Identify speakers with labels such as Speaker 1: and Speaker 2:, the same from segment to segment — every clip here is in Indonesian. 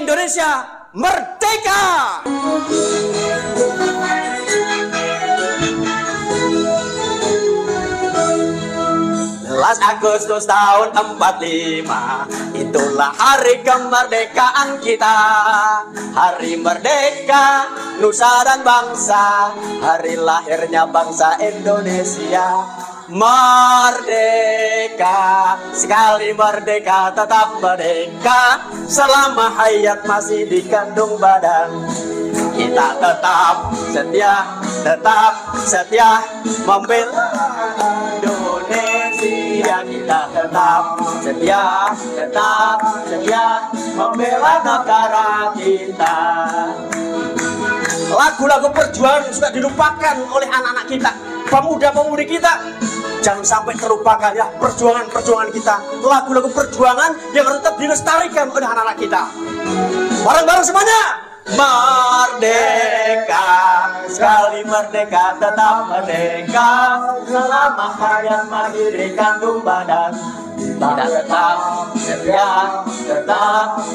Speaker 1: Indonesia merdeka. 11 Agustus tahun 45, itulah hari kemerdekaan kita. Hari merdeka, nusa dan bangsa, hari lahirnya bangsa Indonesia. Merdeka, sekali merdeka tetap merdeka, selama hayat masih dikandung badan. Kita tetap setia membela Indonesia. Kita tetap setia membela negara kita. Lagu-lagu perjuangan sudah dilupakan oleh anak-anak kita, pemuda-pemudi kita. Jangan sampai terlupakan ya perjuangan-perjuangan kita, lagu-lagu perjuangan yang harus tetap dilestarikan oleh anak-anak kita. Bareng-bareng semuanya. Merdeka, sekali merdeka tetap merdeka, selama hayat masih dikandung badan. Kita tetap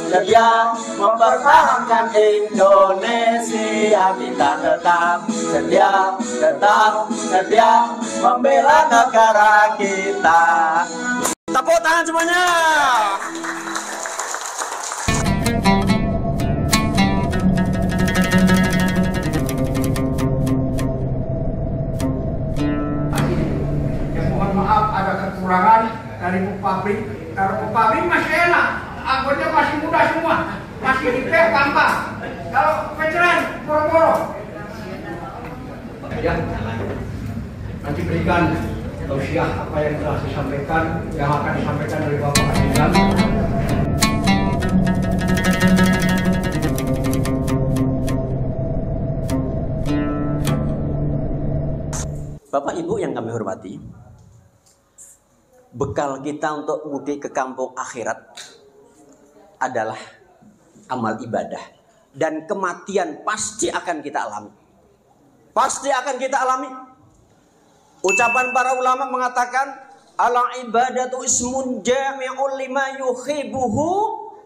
Speaker 1: setia mempertahankan Indonesia. Kita tetap setia membela negara kita. Tepuk tangan semuanya.
Speaker 2: Maaf ada kekurangan dari pabrik. Kalau pabrik masih enak, anggotanya masih muda semua, masih dipek gampang. Kalau veteran boro-boro. Ya, nanti berikan tausiah apa yang telah disampaikan, yang akan disampaikan oleh Bapak Adilan.
Speaker 1: Bapak Ibu yang kami hormati, bekal kita untuk mudik ke kampung akhirat adalah amal ibadah. Dan kematian pasti akan kita alami. Pasti akan kita alami. Ucapan para ulama mengatakan, ala ibadatu ismun jami'un lima yuhibuhu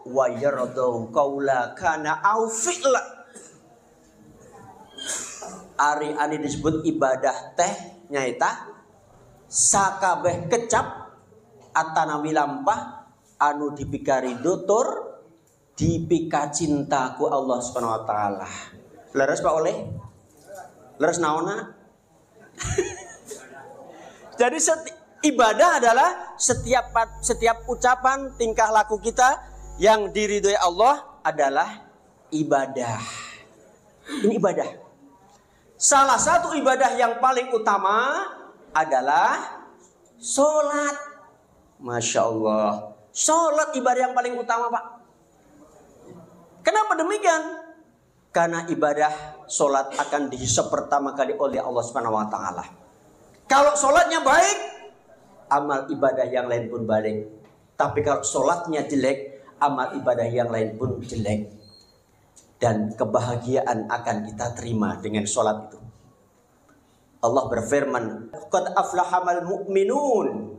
Speaker 1: wa yardau qawla kana au fi'la. Ari ani disebut ibadah teh nyaita sakabeh kecap atanawi lampah anu dipikari dotor dipika cintaku Allah Subhanahu wa taala. Leres Pak Oleh? Leres naona? Jadi ibadah adalah setiap ucapan tingkah laku kita yang diridhoi Allah adalah ibadah. Ini ibadah. Salah satu ibadah yang paling utama adalah sholat. Masya Allah. Sholat ibadah yang paling utama, Pak. Kenapa demikian? Karena ibadah sholat akan dihisab pertama kali oleh Allah Subhanahu wa taala. Kalau sholatnya baik, amal ibadah yang lain pun baik. Tapi kalau sholatnya jelek, amal ibadah yang lain pun jelek. Dan kebahagiaan akan kita terima dengan sholat itu. Allah berfirman, qad aflahamal mu'minun.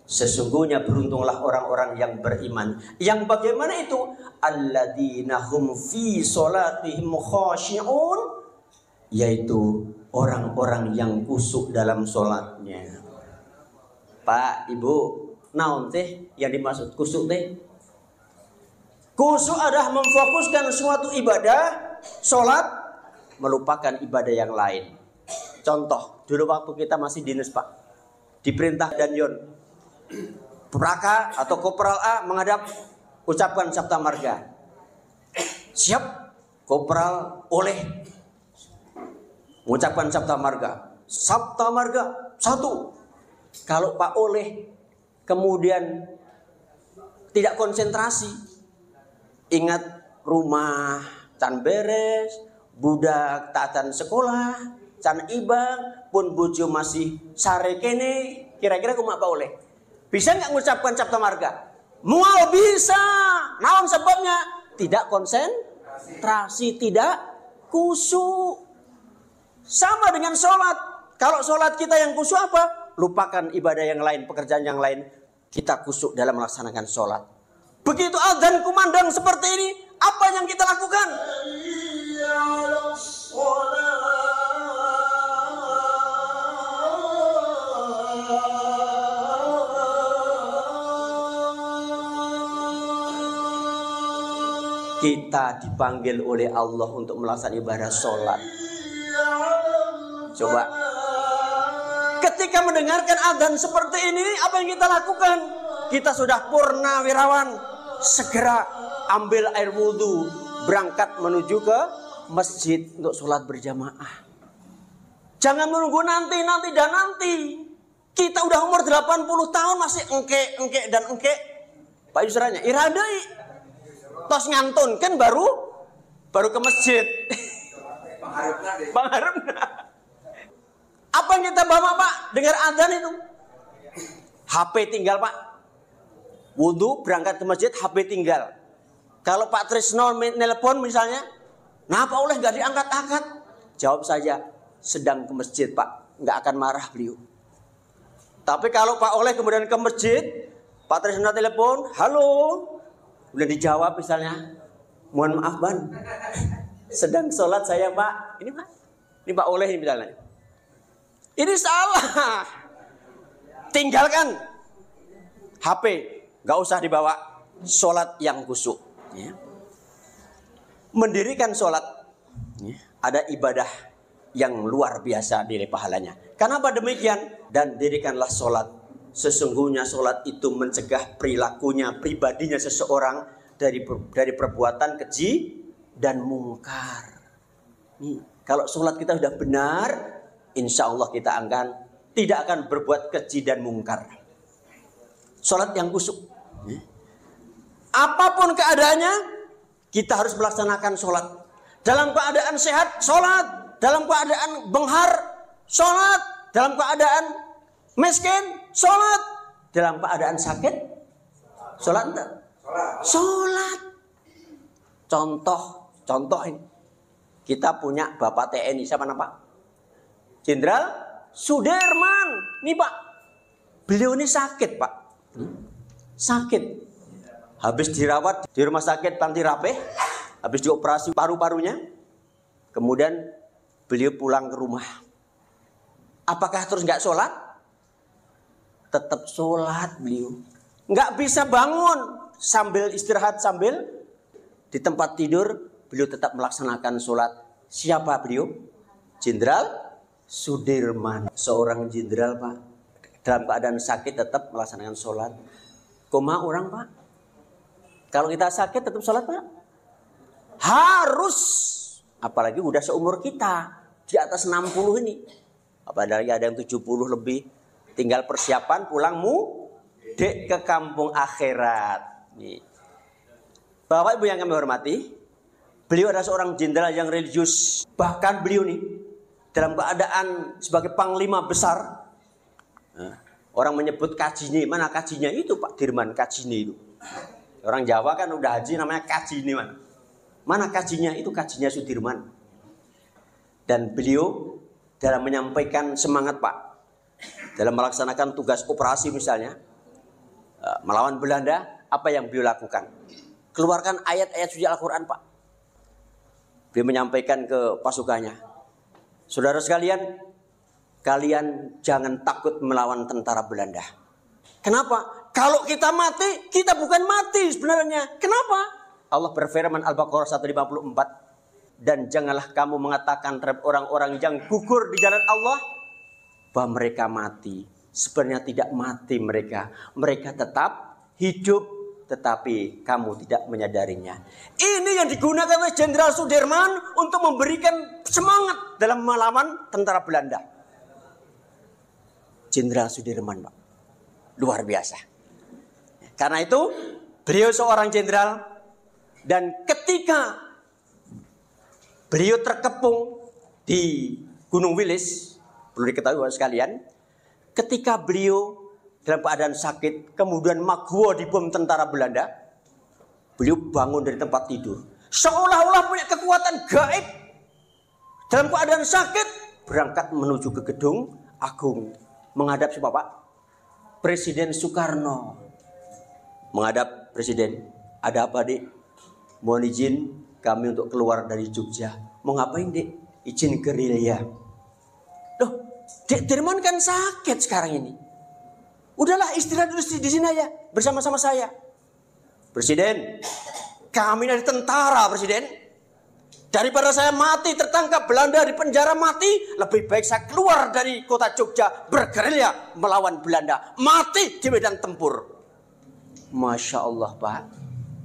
Speaker 1: Sesungguhnya beruntunglah orang-orang yang beriman. Yang bagaimana itu? Alladzina hum fi sholatihim khashi'un. Yaitu orang-orang yang kusuk dalam sholatnya. Pak, Ibu, naon teh yang dimaksud kusuk teh? Kusuk adalah memfokuskan suatu ibadah, sholat, melupakan ibadah yang lain. Contoh, dulu waktu kita masih dinas Pak, diperintah Danyon, Praka atau Kopral A menghadap, ucapkan Sabta Marga. Siap, Kopral Oleh, mengucapkan Sabta Marga. Sabta Marga, 1. Kalau Pak Oleh kemudian tidak konsentrasi, ingat rumah can beres, budak taatan sekolah, can ibang, pun bojo masih sare kene, kira-kira kumaha Pak Oleh? Bisa nggak mengucapkan Sabta Marga? Mual bisa. Naon sebabnya? Tidak konsentrasi, tidak khusyuk. Sama dengan sholat. Kalau sholat kita yang khusyuk apa? Lupakan ibadah yang lain, pekerjaan yang lain. Kita khusyuk dalam melaksanakan sholat. Begitu adzan kumandang seperti ini, Apa yang kita lakukan? Kita dipanggil oleh Allah untuk melaksanakan ibadah sholat. Coba, ketika mendengarkan adzan seperti ini, apa yang kita lakukan? Kita sudah purnawirawan, segera ambil air wudhu, berangkat menuju ke masjid untuk sholat berjamaah. Jangan menunggu nanti. Kita udah umur 80 tahun masih engke dan engke. Pak Yusranya, iradai. Tos ngantun kan baru ke masjid. Bang Haruna. Apa yang kita bawa Pak? Dengar adzan itu. HP tinggal Pak. Wudhu berangkat ke masjid, HP tinggal. Kalau Pak Trisno nelpon misalnya, kenapa oleh nggak diangkat-angkat? Jawab saja, sedang ke masjid Pak. Nggak akan marah beliau. Tapi kalau Pak Oleh kemudian ke masjid, Pak Trisno telepon, halo. Udah dijawab misalnya, mohon maaf Ban, sedang sholat saya Pak. Ini Pak, ini Pak Oleh misalnya. Ini salah. Tinggalkan HP, gak usah dibawa. Sholat yang khusyuk. Ya. Mendirikan sholat, ya, ada ibadah yang luar biasa nilai pahalanya. Kenapa demikian? Dan dirikanlah sholat. Sesungguhnya sholat itu mencegah perilakunya, pribadinya seseorang dari perbuatan keji dan mungkar. Nih, kalau sholat kita sudah benar, insya Allah kita tidak akan berbuat keji dan mungkar. Sholat yang khusyuk. Apapun keadaannya, kita harus melaksanakan sholat. Dalam keadaan sehat, sholat. Dalam keadaan benghar, sholat. Dalam keadaan miskin, sholat. Dalam keadaan sakit, sholat enggak? Sholat. Contoh ini. Kita punya Bapak TNI, siapa nama Pak? Jenderal Sudirman. Nih Pak, beliau ini sakit Pak. Sakit. Habis dirawat di rumah sakit Panti Rapih. Habis dioperasi paru-parunya. Kemudian beliau pulang ke rumah. Apakah terus nggak sholat? Tetap sholat beliau. Nggak bisa bangun sambil istirahat, sambil di tempat tidur. Beliau tetap melaksanakan sholat. Siapa beliau? Jenderal Sudirman. Seorang jenderal Pak. Dalam keadaan sakit tetap melaksanakan sholat. Koma orang Pak. Kalau kita sakit tetap sholat Pak. Harus. Apalagi udah seumur kita. Di atas 60 ini. Apalagi ada yang 70 lebih. Tinggal persiapan pulang mudik ke kampung akhirat. Nih. Bapak Ibu yang kami hormati. Beliau adalah seorang jenderal yang religius. Bahkan beliau nih. Dalam keadaan sebagai panglima besar. Orang menyebut kajinya. Mana kajinya itu Pak Dirman kajinya itu. Orang Jawa kan udah haji namanya kajinya. Mana kajinya? Itu kajinya Sudirman. Dan beliau dalam menyampaikan semangat Pak. Dalam melaksanakan tugas operasi misalnya. Melawan Belanda. Apa yang beliau lakukan? Keluarkan ayat-ayat suci Al-Quran Pak. Beliau menyampaikan ke pasukannya. Saudara sekalian. Kalian jangan takut melawan tentara Belanda. Kenapa? Kalau kita mati, kita bukan mati sebenarnya. Kenapa? Allah berfirman Al-Baqarah 154. Dan janganlah kamu mengatakan terhadap orang-orang yang gugur di jalan Allah bahwa mereka mati. Sebenarnya tidak mati mereka. Mereka tetap hidup, tetapi kamu tidak menyadarinya. Ini yang digunakan oleh Jenderal Sudirman untuk memberikan semangat dalam melawan tentara Belanda. Jenderal Sudirman Pak. Luar biasa. Karena itu beliau seorang jenderal. Dan ketika beliau terkepung di Gunung Wilis, perlu diketahui sekalian, ketika beliau dalam keadaan sakit, kemudian Magua dibom tentara Belanda, beliau bangun dari tempat tidur, seolah-olah punya kekuatan gaib. Dalam keadaan sakit, berangkat menuju ke gedung agung, menghadap siapa Pak? Presiden Soekarno. Menghadap presiden, ada apa Dik? mohon izin kami untuk keluar dari Jogja. Mau ngapain, Dek? Izin gerilya. Loh, Dek Dirman kan sakit sekarang ini. Udahlah, istirahat dulu di sini aja bersama-sama saya. Presiden, kami dari tentara, Presiden. Daripada saya mati tertangkap Belanda di penjara mati, lebih baik saya keluar dari kota Jogja bergerilya melawan Belanda, mati di medan tempur. Masya Allah, Pak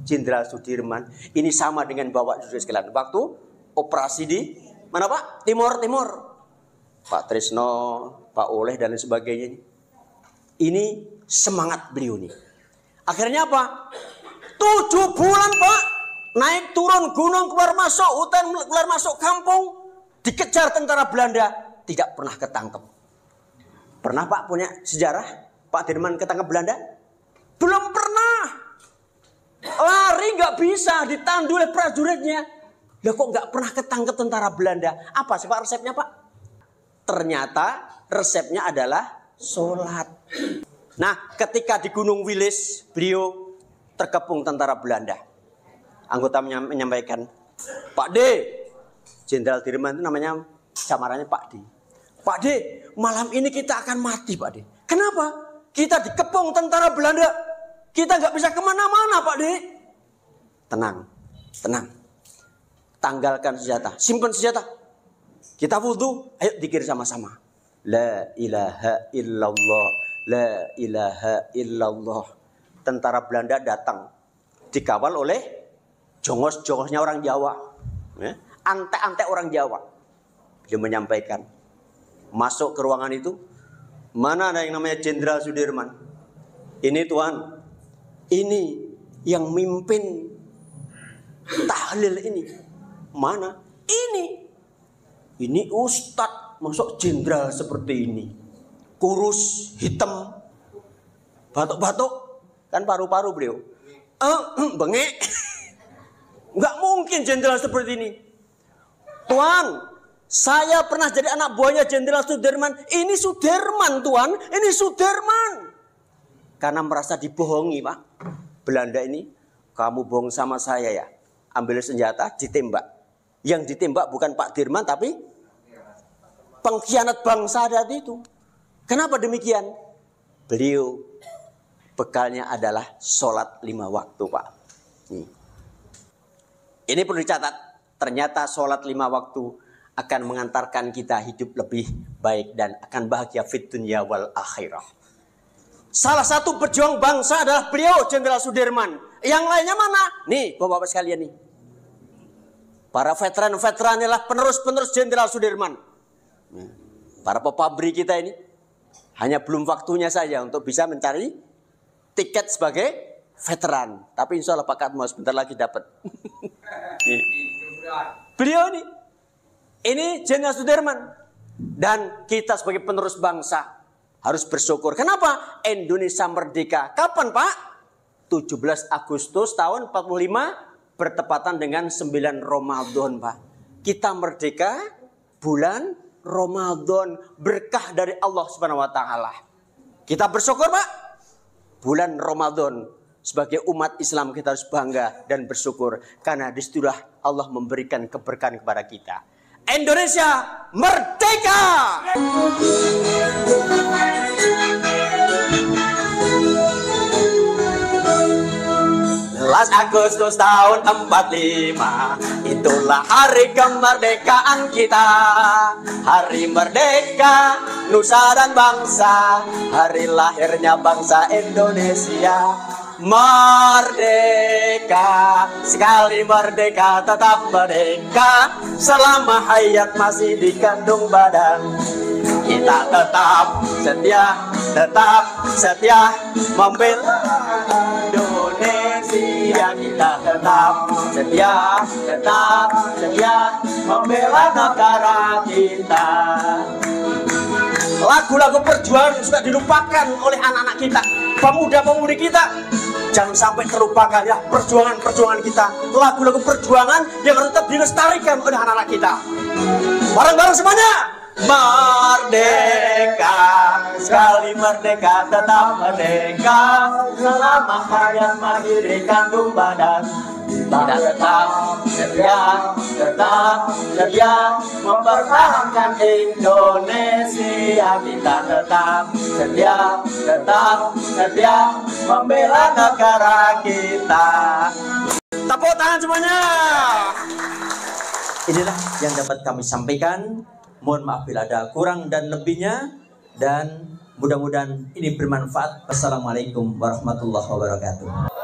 Speaker 1: Jenderal Sudirman, ini sama dengan Bapak Saudara sekalian. Waktu operasi di mana, Pak? Timur. Pak Trisno, Pak Oleh dan lain sebagainya. Ini semangat beliau nih. Akhirnya apa? 7 bulan, Pak. Naik turun gunung, keluar masuk hutan, keluar masuk kampung, dikejar tentara Belanda, tidak pernah ketangkep. Pernah, Pak, punya sejarah Pak Dirman ketangkep Belanda? Belum pernah. Lari nggak bisa, ditandu oleh prajuritnya. Lah kok nggak pernah ketangkep tentara Belanda? Apa sih, Pak, resepnya, Pak? Ternyata resepnya adalah sholat. Nah, ketika di Gunung Wilis, beliau terkepung tentara Belanda. Anggota menyampaikan, Pak D, Jenderal Dirman itu namanya samarannya Pak D. Pak D, malam ini kita akan mati, Pak D. Kenapa? Kita dikepung tentara Belanda. Kita nggak bisa kemana-mana, Pak D. Tenang. Tanggalkan senjata, simpan senjata. Kita wudhu, ayo zikir sama-sama. La ilaha illallah, la ilaha illallah. Tentara Belanda datang, dikawal oleh jongos-jongosnya orang Jawa, antek-antek orang Jawa. Dia menyampaikan, masuk ke ruangan itu, mana ada yang namanya Jenderal Sudirman? Ini Tuan, ini yang mimpin tahlil ini. Mana? Ini Ustadz, masuk jenderal seperti ini. Kurus, hitam, batuk-batuk, kan paru-paru beliau. Bengek. Nggak mungkin jenderal seperti ini. Tuan, saya pernah jadi anak buahnya Jenderal Sudirman. Ini Sudirman, Tuan. Ini Sudirman. Karena merasa dibohongi, Pak. Belanda ini, kamu bohong sama saya ya. Ambil senjata, ditembak. Yang ditembak bukan Pak Dirman, tapi pengkhianat bangsa tadi itu. Kenapa demikian? Beliau bekalnya adalah sholat 5 waktu, Pak. Ini perlu dicatat, ternyata sholat 5 waktu akan mengantarkan kita hidup lebih baik dan akan bahagia fit dunya wal akhirah. Salah satu pejuang bangsa adalah beliau, Jenderal Sudirman. Yang lainnya mana? Nih, Bapak-Bapak sekalian nih. Para veteran-veteran adalah penerus-penerus Jenderal Sudirman. Para pepabri kita ini hanya belum waktunya saja untuk bisa mencari tiket sebagai veteran. Tapi insya Allah Pak Katmo sebentar lagi dapat. Beliau ini Jenderal Sudirman. Dan kita sebagai penerus bangsa harus bersyukur. Kenapa? Indonesia merdeka. Kapan, Pak? 17 Agustus tahun 45 bertepatan dengan 9 Ramadan, Pak. Kita merdeka bulan Ramadan, berkah dari Allah Subhanahu wa taala. Kita bersyukur, Pak. Bulan Ramadan sebagai umat Islam kita harus bangga dan bersyukur karena disitulah Allah memberikan keberkahan kepada kita. Indonesia merdeka! 11 Agustus tahun 45, itulah hari kemerdekaan kita. Hari merdeka, nusa dan bangsa, hari lahirnya bangsa Indonesia. Merdeka, sekali merdeka tetap merdeka, selama hayat masih dikandung badan. Kita tetap setia membela Indonesia. Kita tetap setia membela negara kita. Lagu-lagu perjuangan sudah dilupakan oleh anak-anak kita, pemuda-pemudi kita. Jangan sampai terlupakan ya perjuangan-perjuangan kita. Lagu-lagu perjuangan yang harus tetap dilestarikan oleh anak-anak kita. Bareng-bareng semuanya. Merdeka, sekali merdeka tetap merdeka, selama hayat masih dikandung badan. Kita tetap setia mempertahankan Indonesia. Kita tetap setia membela negara kita. Tepuk tangan semuanya. Inilah yang dapat kami sampaikan. Mohon maaf bila ada kurang dan lebihnya, dan mudah-mudahan ini bermanfaat. Wassalamualaikum warahmatullahi wabarakatuh.